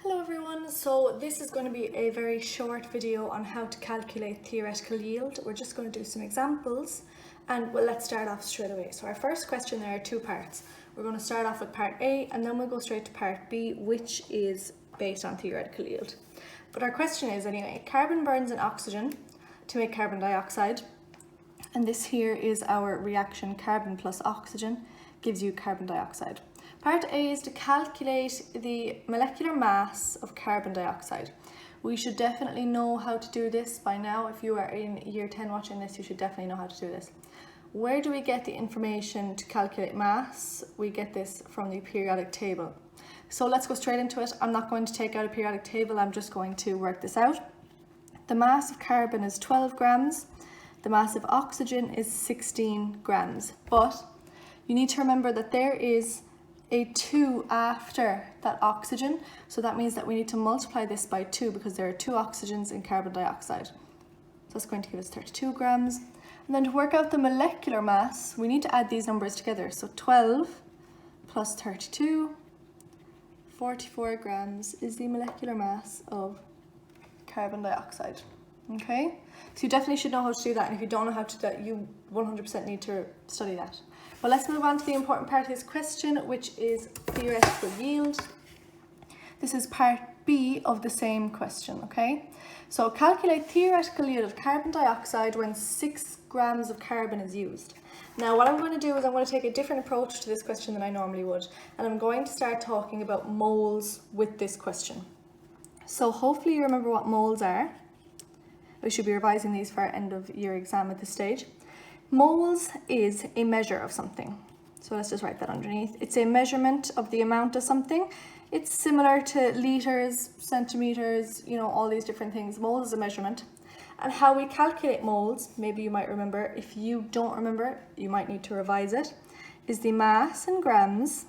Hello everyone, so this is going to be a very short video on how to calculate theoretical yield. We're just going to do some examples and let's start off straight away. So our first question, there are two parts. We're going to start off with part A and then we'll go straight to part B, which is based on theoretical yield. But our question is anyway, carbon burns in oxygen to make carbon dioxide, and this here is our reaction. Carbon plus oxygen gives you carbon dioxide. Part A is to calculate the molecular mass of carbon dioxide. We should definitely know how to do this by now. If you are in year 10 watching this, you should definitely know how to do this. Where do we get the information to calculate mass? We get this from the periodic table. So let's go straight into it. I'm not going to take out a periodic table, I'm just going to work this out. The mass of carbon is 12 grams. The mass of oxygen is 16 grams. But you need to remember that there is a 2 after that oxygen, so that means that we need to multiply this by 2 because there are 2 oxygens in carbon dioxide. So that's going to give us 32 grams. And then to work out the molecular mass, we need to add these numbers together. So 12 plus 32, 44 grams is the molecular mass of carbon dioxide. Okay, so you definitely should know how to do that, and if you don't know how to do that, you 100% need to study that. But let's move on to the important part of this question, which is theoretical yield. This is part B of the same question, okay? So calculate theoretical yield of carbon dioxide when 6 grams of carbon is used. Now what I'm going to do is I'm going to take a different approach to this question than I normally would, and I'm going to start talking about moles with this question. So hopefully you remember what moles are. We should be revising these for our end of year exam at this stage. Moles is a measure of something. So let's just write that underneath. It's a measurement of the amount of something. It's similar to liters, centimeters, you know, all these different things. Mole is a measurement. And how we calculate moles, maybe you might remember. If you don't remember, you might need to revise it, is the mass in grams.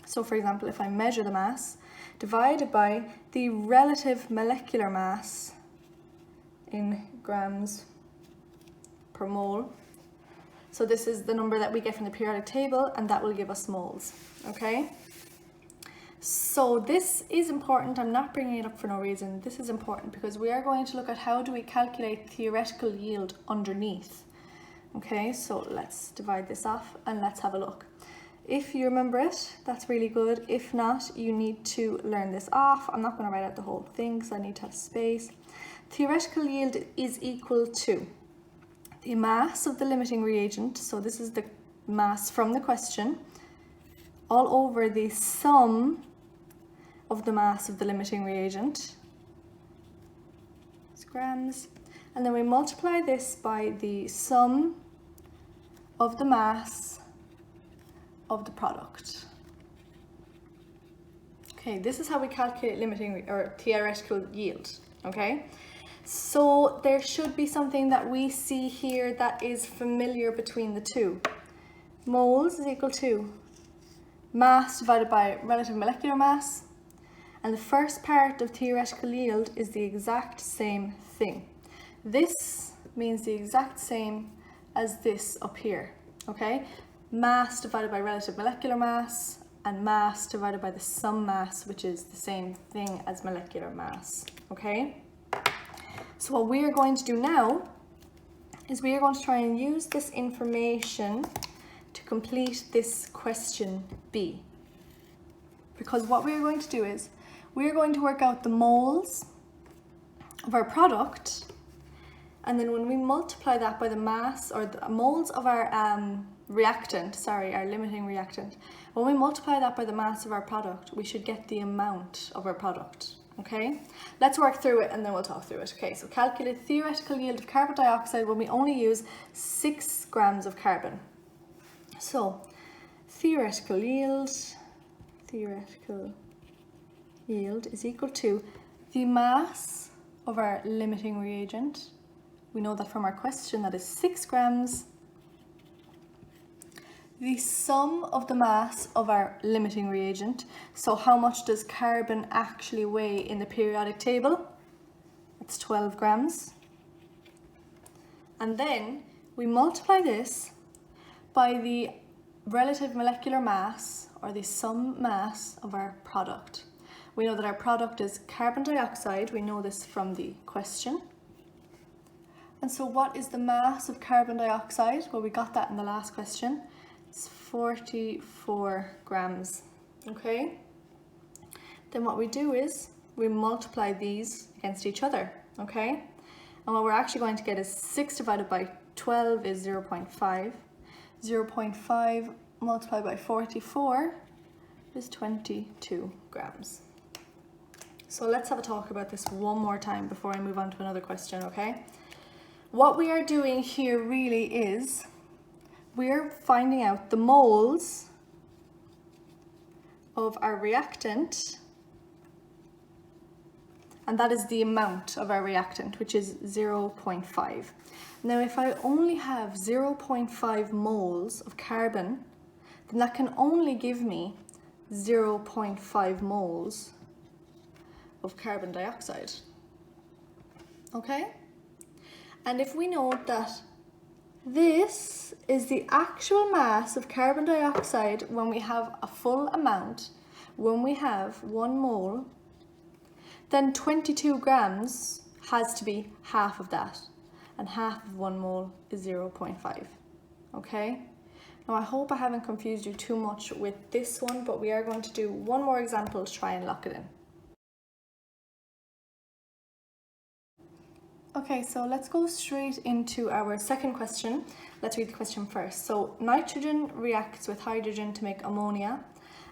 So for example, if I measure the mass, divided by the relative molecular mass in grams per mole. So this is the number that we get from the periodic table, and that will give us moles, okay? So this is important. I'm not bringing it up for no reason. This is important because we are going to look at how do we calculate theoretical yield underneath. Okay, so let's divide this off and let's have a look. If you remember it, that's really good. If not, you need to learn this off. I'm not going to write out the whole thing because I need to have space. Theoretical yield is equal to the mass of the limiting reagent, so this is the mass from the question, all over the sum of the mass of the limiting reagent, it's grams, and then we multiply this by the sum of the mass of the product. Okay, this is how we calculate limiting or theoretical yield, okay? So there should be something that we see here that is familiar between the two. Moles is equal to mass divided by relative molecular mass, and the first part of theoretical yield is the exact same thing. This means the exact same as this up here, okay? Mass divided by relative molecular mass, and mass divided by the sum mass, which is the same thing as molecular mass, okay? So what we are going to do now is we are going to try and use this information to complete this question B. Because what we are going to do is we are going to work out the moles of our product, and then when we multiply that by the mass or the moles of our reactant, our limiting reactant, when we multiply that by the mass of our product, we should get the amount of our product. Okay, let's work through it and then we'll talk through it. Okay, so calculate theoretical yield of carbon dioxide when we only use 6 grams of carbon. So theoretical yield is equal to the mass of our limiting reagent. We know that from our question, that is 6 grams. The sum of the mass of our limiting reagent. So how much does carbon actually weigh in the periodic table? It's 12 grams. And then we multiply this by the relative molecular mass, or the sum mass of our product. We know that our product is carbon dioxide. We know this from the question. And so what is the mass of carbon dioxide? Well, we got that in the last question. It's 44 grams, okay? Then what we do is we multiply these against each other, okay? And what we're actually going to get is 6 divided by 12 is 0.5. 0.5 multiplied by 44 is 22 grams. So let's have a talk about this one more time before I move on to another question, okay? What we are doing here really is we're finding out the moles of our reactant, and that is the amount of our reactant, which is 0.5. Now, if I only have 0.5 moles of carbon, then that can only give me 0.5 moles of carbon dioxide, okay? And if we know that this is the actual mass of carbon dioxide when we have a full amount, when we have 1 mole, then 22 grams has to be half of that. And half of 1 mole is 0.5, okay? Now I hope I haven't confused you too much with this one, but we are going to do one more example to try and lock it in. Okay, so let's go straight into our second question. Let's read the question first. So nitrogen reacts with hydrogen to make ammonia,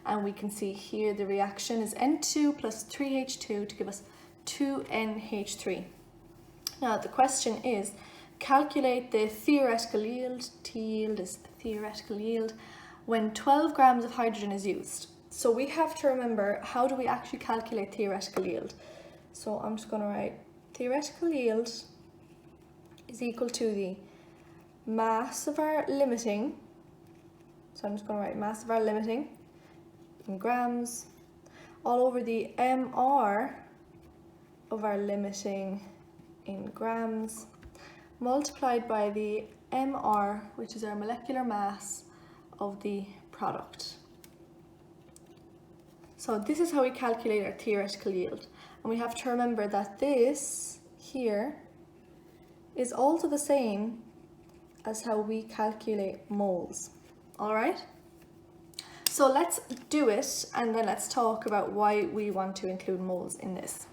and we can see here the reaction is N2 plus 3H2 to give us 2NH3. Now the question is, calculate the theoretical yield, T yield is the theoretical yield, when 12 grams of hydrogen is used. So we have to remember, how do we actually calculate theoretical yield? So I'm just going to write theoretical yield is equal to the mass of our limiting. So I'm just going to write mass of our limiting in grams all over the MR of our limiting in grams multiplied by the MR, which is our molecular mass of the product. So this is how we calculate our theoretical yield. And we have to remember that this here is also the same as how we calculate moles. All right? So let's do it, and then let's talk about why we want to include moles in this.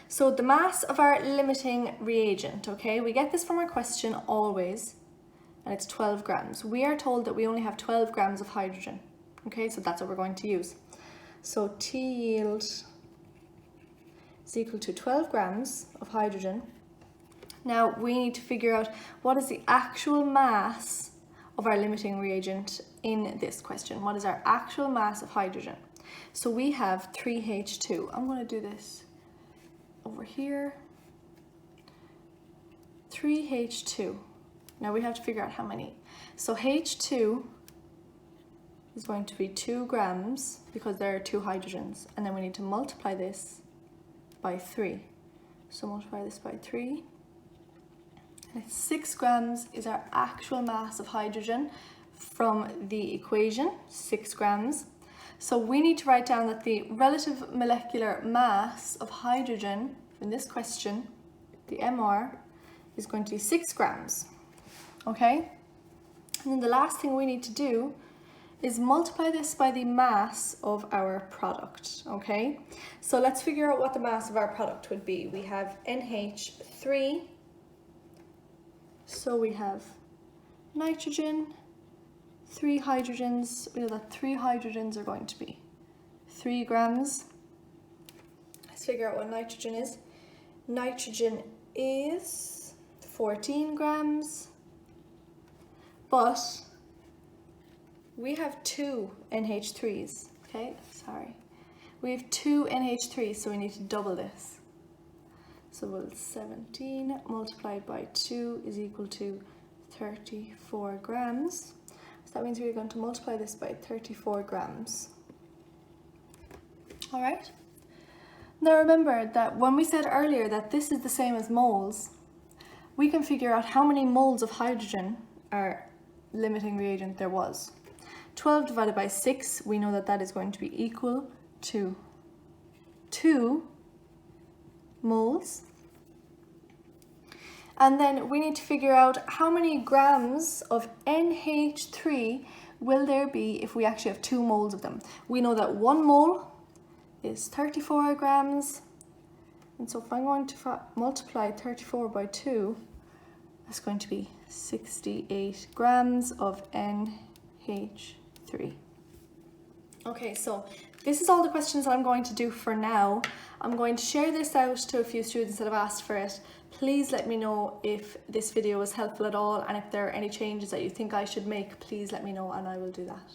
So the mass of our limiting reagent, okay, we get this from our question always, and it's 12 grams. We are told that we only have 12 grams of hydrogen, okay, so that's what we're going to use. So T yield is equal to 12 grams of hydrogen. Now we need to figure out what is the actual mass of our limiting reagent in this question. What is our actual mass of hydrogen? So we have 3H2. I'm going to do this over here. 3H2. Now we have to figure out how many. So H2 is going to be 2 grams because there are 2 hydrogens, and then we need to multiply this by 3. So multiply this by 3. And 6 grams is our actual mass of hydrogen from the equation, 6 grams. So we need to write down that the relative molecular mass of hydrogen in this question, the MR, is going to be 6 grams, okay? And then the last thing we need to do is multiply this by the mass of our product, okay? So let's figure out what the mass of our product would be. We have NH3, so we have nitrogen, 3 hydrogens. We know that 3 hydrogens are going to be 3 grams. Let's figure out what nitrogen is. Nitrogen is 14 grams, but we have 2 NH3s, okay? Sorry. We have 2 NH3s, so we need to double this. So we'll 17 multiplied by 2 is equal to 34 grams. So that means we're going to multiply this by 34 grams. All right? Now remember that when we said earlier that this is the same as moles, we can figure out how many moles of hydrogen our limiting reagent there was. 12 divided by 6, we know that that is going to be equal to 2 moles. And then we need to figure out how many grams of NH3 will there be if we actually have 2 moles of them. We know that 1 mole is 34 grams. And so if I'm going to multiply 34 by 2, that's going to be 68 grams of NH3. Okay, so this is all the questions I'm going to do for now. I'm going to share this out to a few students that have asked for it. Please let me know if this video was helpful at all, and if there are any changes that you think I should make, please let me know and I will do that.